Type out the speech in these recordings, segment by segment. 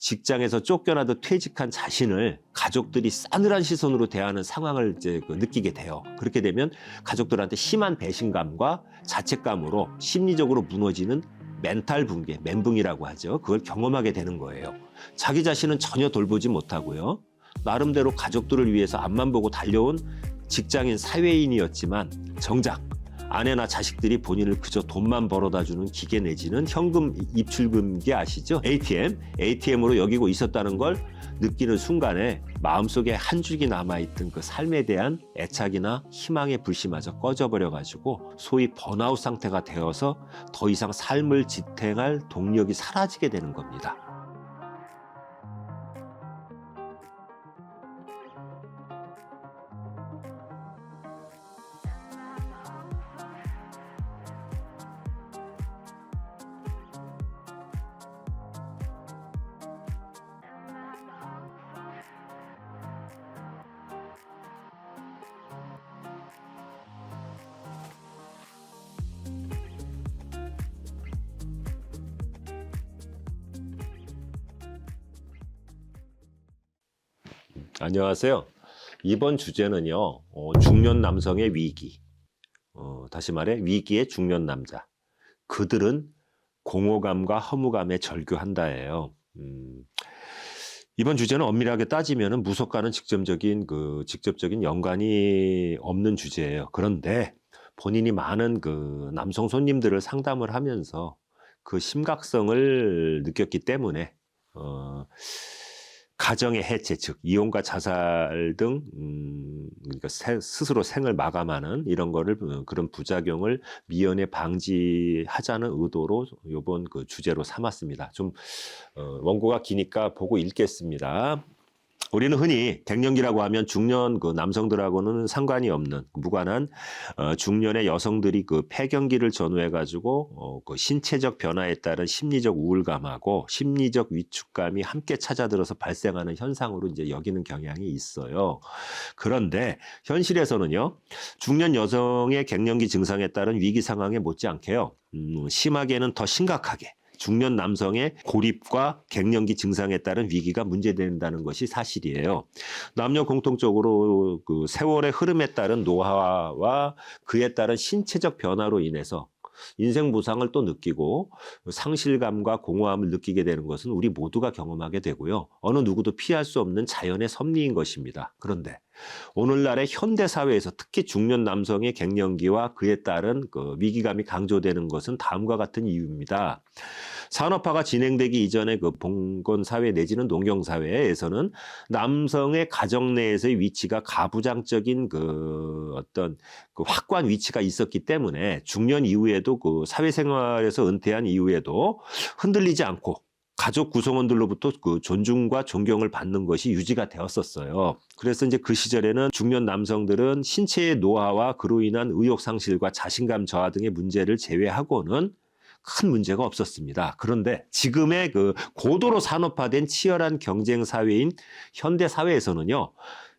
직장에서 쫓겨나도 퇴직한 자신을 가족들이 싸늘한 시선으로 대하는 상황을 이제 느끼게 돼요. 그렇게 되면 가족들한테 심한 배신감과 자책감으로 심리적으로 무너지는 멘탈 붕괴, 멘붕이라고 하죠. 그걸 경험하게 되는 거예요. 자기 자신은 전혀 돌보지 못하고요. 나름대로 가족들을 위해서 앞만 보고 달려온 직장인 사회인이었지만 정작 아내나 자식들이 본인을 그저 돈만 벌어다주는 기계 내지는 현금 입출금기 아시죠? ATM으로 여기고 있었다는 걸 느끼는 순간에 마음속에 한 줄기 남아있던 그 삶에 대한 애착이나 희망의 불씨마저 꺼져버려가지고 소위 번아웃 상태가 되어서 더 이상 삶을 지탱할 동력이 사라지게 되는 겁니다. 안녕하세요. 이번 주제는요, 중년 남성의 위기. 다시 말해 위기의 중년 남자. 그들은 공허감과 허무감에 절규한다예요. 이번 주제는 엄밀하게 따지면 무속과는 직접적인 연관이 없는 주제예요. 그런데 본인이 많은 그 남성 손님들을 상담을 하면서 그 심각성을 느꼈기 때문에 가정의 해체, 즉 이혼과 자살 등 그러니까 스스로 생을 마감하는 이런 거를 그런 부작용을 미연에 방지하자는 의도로 이번 그 주제로 삼았습니다. 좀 원고가 기니까 보고 읽겠습니다. 우리는 흔히 갱년기라고 하면 중년 그 남성들하고는 상관이 없는 무관한 중년의 여성들이 그 폐경기를 전후해가지고 그 신체적 변화에 따른 심리적 우울감하고 심리적 위축감이 함께 찾아들어서 발생하는 현상으로 이제 여기는 경향이 있어요. 그런데 현실에서는요, 중년 여성의 갱년기 증상에 따른 위기 상황에 못지않게요, 심하게는 더 심각하게 중년 남성의 고립과 갱년기 증상에 따른 위기가 문제된다는 것이 사실이에요. 남녀 공통적으로 그 세월의 흐름에 따른 노화와 그에 따른 신체적 변화로 인해서 인생 무상을 또 느끼고 상실감과 공허함을 느끼게 되는 것은 우리 모두가 경험하게 되고요. 어느 누구도 피할 수 없는 자연의 섭리인 것입니다. 그런데 오늘날의 현대 사회에서 특히 중년 남성의 갱년기와 그에 따른 그 위기감이 강조되는 것은 다음과 같은 이유입니다. 산업화가 진행되기 이전의 그 봉건 사회 내지는 농경 사회에서는 남성의 가정 내에서의 위치가 가부장적인 그 어떤 그 확고한 위치가 있었기 때문에 중년 이후에도 그 사회생활에서 은퇴한 이후에도 흔들리지 않고 가족 구성원들로부터 그 존중과 존경을 받는 것이 유지가 되었었어요. 그래서 이제 그 시절에는 중년 남성들은 신체의 노화와 그로 인한 의욕 상실과 자신감 저하 등의 문제를 제외하고는 큰 문제가 없었습니다. 그런데 지금의 그 고도로 산업화된 치열한 경쟁 사회인 현대 사회에서는요,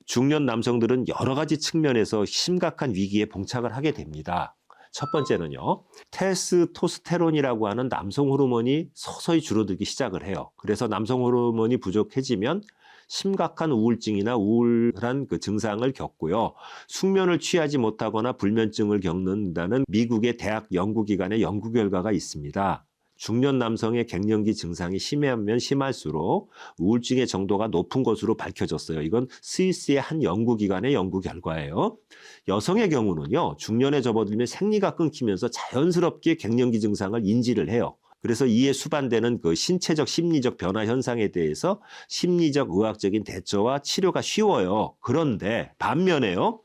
중년 남성들은 여러 가지 측면에서 심각한 위기에 봉착을 하게 됩니다. 첫 번째는요, 테스토스테론이라고 하는 남성 호르몬이 서서히 줄어들기 시작을 해요. 그래서 남성 호르몬이 부족해지면 심각한 우울증이나 우울한 그 증상을 겪고요. 숙면을 취하지 못하거나 불면증을 겪는다는 미국의 대학 연구기관의 연구 결과가 있습니다. 중년 남성의 갱년기 증상이 심하면 심할수록 우울증의 정도가 높은 것으로 밝혀졌어요. 이건 스위스의 한 연구기관의 연구 결과예요. 여성의 경우는요, 중년에 접어들면 생리가 끊기면서 자연스럽게 갱년기 증상을 인지를 해요. 그래서 이에 수반되는 그 신체적 심리적 변화 현상에 대해서 심리적 의학적인 대처와 치료가 쉬워요. 그런데 반면에요,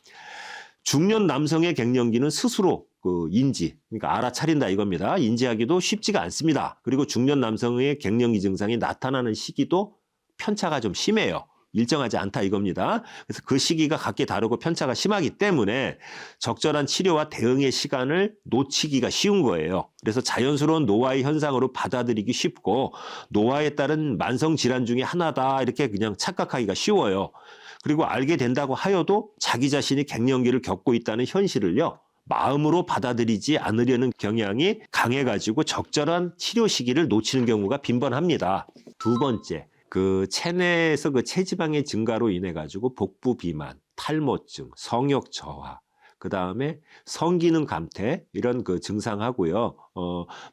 중년 남성의 갱년기는 스스로 그 그러니까 알아차린다 이겁니다. 인지하기도 쉽지가 않습니다. 그리고 중년 남성의 갱년기 증상이 나타나는 시기도 편차가 좀 심해요. 일정하지 않다 이겁니다. 그래서 그 시기가 각기 다르고 편차가 심하기 때문에 적절한 치료와 대응의 시간을 놓치기가 쉬운 거예요. 그래서 자연스러운 노화의 현상으로 받아들이기 쉽고 노화에 따른 만성 질환 중에 하나다 이렇게 그냥 착각하기가 쉬워요. 그리고 알게 된다고 하여도 자기 자신이 갱년기를 겪고 있다는 현실을요, 마음으로 받아들이지 않으려는 경향이 강해가지고 적절한 치료 시기를 놓치는 경우가 빈번합니다. 두 번째, 그 체내에서 그 체지방의 증가로 인해 가지고 복부 비만, 탈모증, 성욕 저하, 그다음에 성기능 감퇴 이런 그 증상하고요.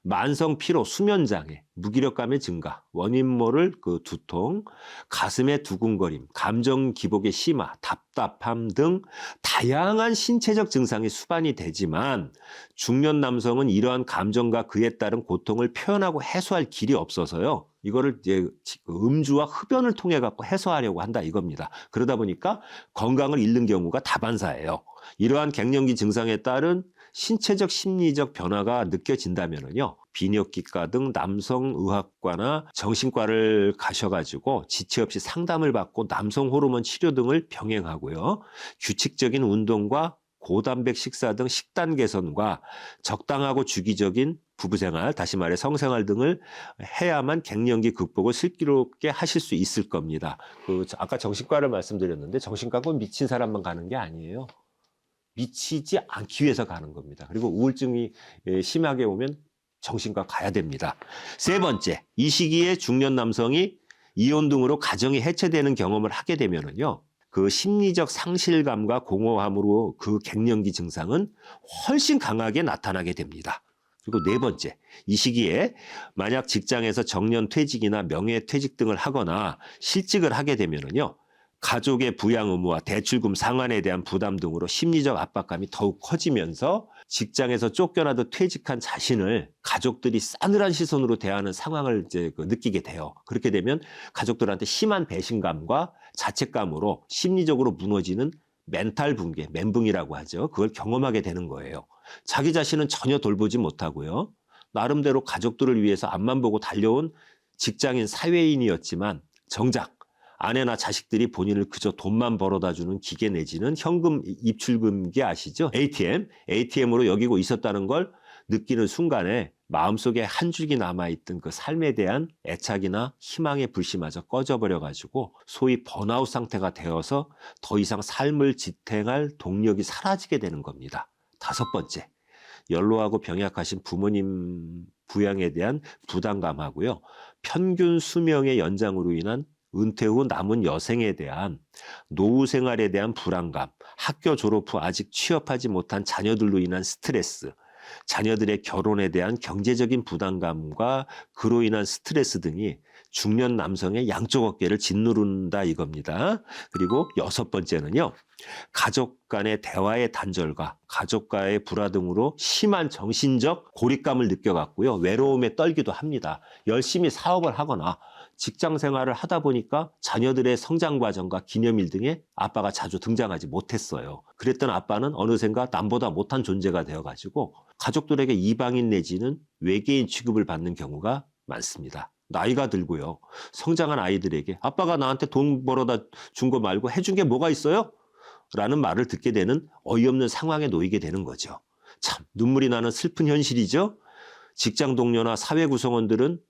만성 피로, 수면 장애, 무기력감의 증가, 원인 모를 그 두통, 가슴의 두근거림, 감정 기복의 심화, 답답함 등 다양한 신체적 증상이 수반이 되지만 중년 남성은 이러한 감정과 그에 따른 고통을 표현하고 해소할 길이 없어서요. 이거를 이제 음주와 흡연을 통해 갖고 해소하려고 한다 이겁니다. 그러다 보니까 건강을 잃는 경우가 다반사예요. 이러한 갱년기 증상에 따른 신체적 심리적 변화가 느껴진다면요. 비뇨기과 등 남성의학과나 정신과를 가셔가지고 지체 없이 상담을 받고 남성 호르몬 치료 등을 병행하고요. 규칙적인 운동과 고단백 식사 등 식단 개선과 적당하고 주기적인 부부생활, 다시 말해 성생활 등을 해야만 갱년기 극복을 슬기롭게 하실 수 있을 겁니다. 아까 정신과를 말씀드렸는데 정신과 꼭 미친 사람만 가는 게 아니에요. 미치지 않기 위해서 가는 겁니다. 그리고 우울증이 심하게 오면 정신과 가야 됩니다. 세 번째, 이 시기에 중년 남성이 이혼 등으로 가정이 해체되는 경험을 하게 되면은요. 그 심리적 상실감과 공허함으로 그 갱년기 증상은 훨씬 강하게 나타나게 됩니다. 그리고 네 번째, 이 시기에 만약 직장에서 정년 퇴직이나 명예퇴직 등을 하거나 실직을 하게 되면은요. 가족의 부양 의무와 대출금 상환에 대한 부담 등으로 심리적 압박감이 더욱 커지면서 직장에서 쫓겨나도 퇴직한 자신을 가족들이 싸늘한 시선으로 대하는 상황을 이제 느끼게 돼요. 그렇게 되면 가족들한테 심한 배신감과 자책감으로 심리적으로 무너지는 멘탈 붕괴, 멘붕이라고 하죠. 그걸 경험하게 되는 거예요. 자기 자신은 전혀 돌보지 못하고요. 나름대로 가족들을 위해서 앞만 보고 달려온 직장인 사회인이었지만 정작 아내나 자식들이 본인을 그저 돈만 벌어다 주는 기계 내지는 현금 입출금기 아시죠? ATM으로 여기고 있었다는 걸 느끼는 순간에 마음속에 한 줄기 남아있던 그 삶에 대한 애착이나 희망의 불씨마저 꺼져버려가지고 소위 번아웃 상태가 되어서 더 이상 삶을 지탱할 동력이 사라지게 되는 겁니다. 다섯 번째, 연로하고 병약하신 부모님 부양에 대한 부담감하고요. 평균 수명의 연장으로 인한 은퇴 후 남은 여생에 대한 노후 생활에 대한 불안감, 학교 졸업 후 아직 취업하지 못한 자녀들로 인한 스트레스, 자녀들의 결혼에 대한 경제적인 부담감과 그로 인한 스트레스 등이 중년 남성의 양쪽 어깨를 짓누른다 이겁니다. 그리고 여섯 번째는요. 가족 간의 대화의 단절과 가족과의 불화 등으로 심한 정신적 고립감을 느껴갖고요. 외로움에 떨기도 합니다. 열심히 사업을 하거나 직장 생활을 하다 보니까 자녀들의 성장 과정과 기념일 등에 아빠가 자주 등장하지 못했어요. 그랬던 아빠는 어느샌가 남보다 못한 존재가 되어가지고 가족들에게 이방인 내지는 외계인 취급을 받는 경우가 많습니다. 나이가 들고요. 성장한 아이들에게 아빠가 나한테 돈 벌어다 준 거 말고 해준 게 뭐가 있어요? 라는 말을 듣게 되는 어이없는 상황에 놓이게 되는 거죠. 참 눈물이 나는 슬픈 현실이죠. 직장 동료나 사회 구성원들은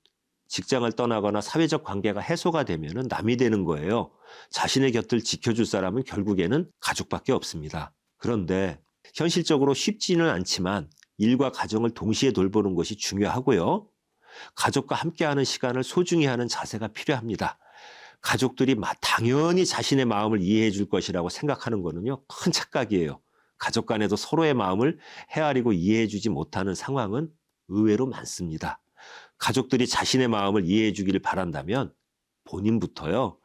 직장을 떠나거나 사회적 관계가 해소가 되면 남이 되는 거예요. 자신의 곁을 지켜줄 사람은 결국에는 가족밖에 없습니다. 그런데 현실적으로 쉽지는 않지만 일과 가정을 동시에 돌보는 것이 중요하고요. 가족과 함께하는 시간을 소중히 하는 자세가 필요합니다. 가족들이 당연히 자신의 마음을 이해해 줄 것이라고 생각하는 거는요, 큰 착각이에요. 가족 간에도 서로의 마음을 헤아리고 이해해 주지 못하는 상황은 의외로 많습니다. 가족들이 자신의 마음을 이해해 주기를 바란다면 본인부터요.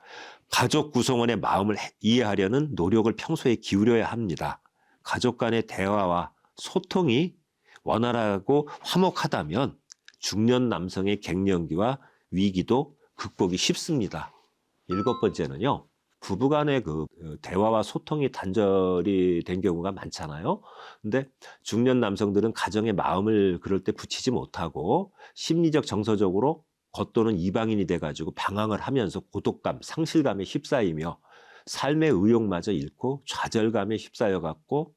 가족 구성원의 마음을 이해하려는 노력을 평소에 기울여야 합니다. 가족 간의 대화와 소통이 원활하고 화목하다면 중년 남성의 갱년기와 위기도 극복이 쉽습니다. 일곱 번째는요. 부부간의 그 대화와 소통이 단절이 된 경우가 많잖아요. 근데 중년 남성들은 가정의 마음을 그럴 때 붙이지 못하고 심리적 정서적으로 겉도는 이방인이 돼가지고 방황을 하면서 고독감, 상실감에 휩싸이며 삶의 의욕마저 잃고 좌절감에 휩싸여 갖고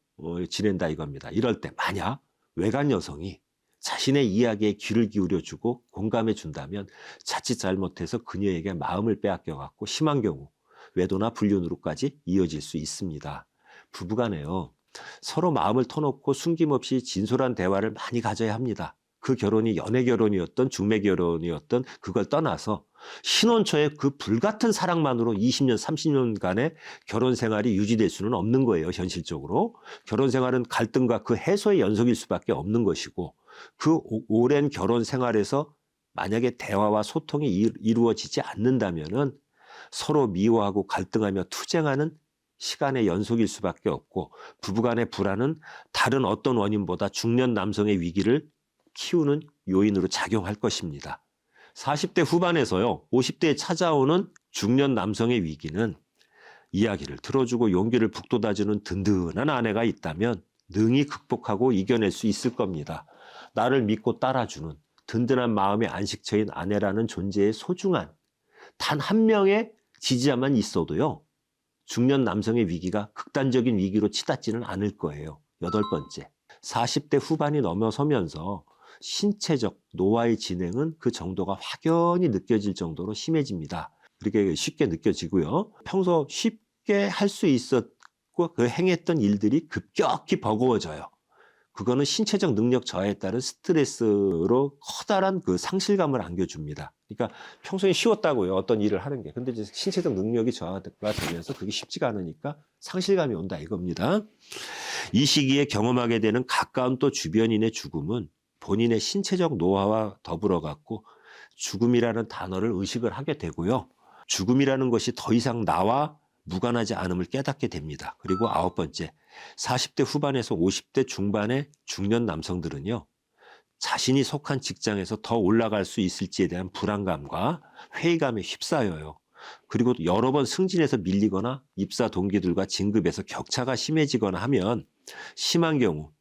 지낸다 이겁니다. 이럴 때 만약 외간 여성이 자신의 이야기에 귀를 기울여주고 공감해 준다면 자칫 잘못해서 그녀에게 마음을 빼앗겨 갖고 심한 경우 외도나 불륜으로까지 이어질 수 있습니다. 부부간에요. 서로 마음을 터놓고 숨김없이 진솔한 대화를 많이 가져야 합니다. 그 결혼이 연애 결혼이었던 중매 결혼이었던 그걸 떠나서 신혼 초에 그 불같은 사랑만으로 20년, 30년간의 결혼 생활이 유지될 수는 없는 거예요, 현실적으로. 결혼 생활은 갈등과 그 해소의 연속일 수밖에 없는 것이고, 그 오랜 결혼 생활에서 만약에 대화와 소통이 이루어지지 않는다면은 서로 미워하고 갈등하며 투쟁하는 시간의 연속일 수밖에 없고, 부부간의 불안은 다른 어떤 원인보다 중년 남성의 위기를 키우는 요인으로 작용할 것입니다. 40대 후반에서요, 50대에 찾아오는 중년 남성의 위기는 이야기를 들어주고 용기를 북돋아주는 든든한 아내가 있다면 능히 극복하고 이겨낼 수 있을 겁니다. 나를 믿고 따라주는 든든한 마음의 안식처인 아내라는 존재의 소중한 단 한 명의 지지자만 있어도요, 중년 남성의 위기가 극단적인 위기로 치닫지는 않을 거예요. 8번째, 40대 후반이 넘어서면서 신체적 노화의 진행은 그 정도가 확연히 느껴질 정도로 심해집니다. 그렇게 쉽게 느껴지고요. 평소 쉽게 할 수 있었고 그 행했던 일들이 급격히 버거워져요. 그거는 신체적 능력 저하에 따른 스트레스로 커다란 그 상실감을 안겨줍니다. 그러니까 평소에 쉬웠다고요, 어떤 일을 하는 게. 근데 이제 신체적 능력이 저하가 되면서 그게 쉽지가 않으니까 상실감이 온다 이겁니다. 이 시기에 경험하게 되는 가까운 또 주변인의 죽음은 본인의 신체적 노화와 더불어 갖고 죽음이라는 단어를 의식을 하게 되고요. 죽음이라는 것이 더 이상 나와 무관하지 않음을 깨닫게 됩니다. 그리고 9번째, 40대 후반에서 50대 중반의 중년 남성들은요, 자신이 속한 직장에서 더 올라갈 수 있을지에 대한 불안감과 회의감에 휩싸여요. 그리고 여러 번 승진해서 밀리거나 입사 동기들과 진급에서 격차가 심해지거나 하면 심한 경우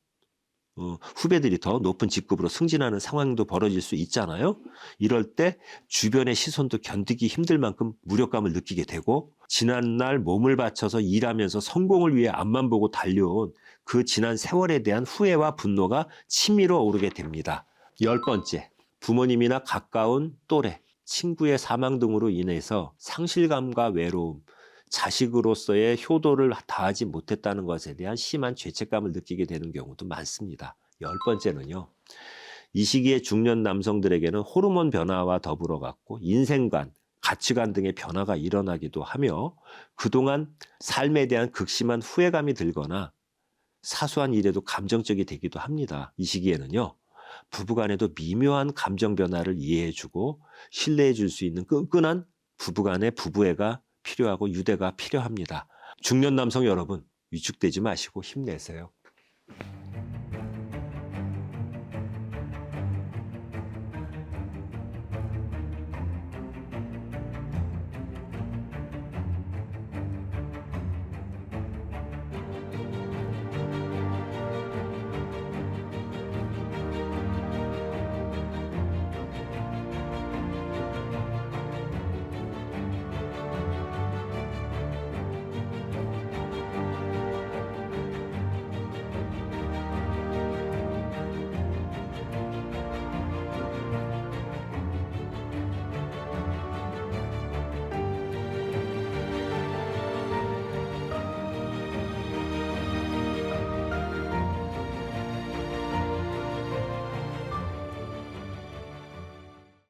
후배들이 더 높은 직급으로 승진하는 상황도 벌어질 수 있잖아요. 이럴 때 주변의 시선도 견디기 힘들 만큼 무력감을 느끼게 되고, 지난날 몸을 바쳐서 일하면서 성공을 위해 앞만 보고 달려온 그 지난 세월에 대한 후회와 분노가 치밀어 오르게 됩니다. 10번째, 부모님이나 가까운 또래, 친구의 사망 등으로 인해서 상실감과 외로움, 자식으로서의 효도를 다하지 못했다는 것에 대한 심한 죄책감을 느끼게 되는 경우도 많습니다. 10번째는요. 이 시기에 중년 남성들에게는 호르몬 변화와 더불어 갖고 인생관, 가치관 등의 변화가 일어나기도 하며 그동안 삶에 대한 극심한 후회감이 들거나 사소한 일에도 감정적이 되기도 합니다. 이 시기에는요. 부부간에도 미묘한 감정 변화를 이해해주고 신뢰해 줄 수 있는 끈끈한 부부간의 부부애가 필요하고 유대가 필요합니다. 중년 남성 여러분, 위축되지 마시고 힘내세요.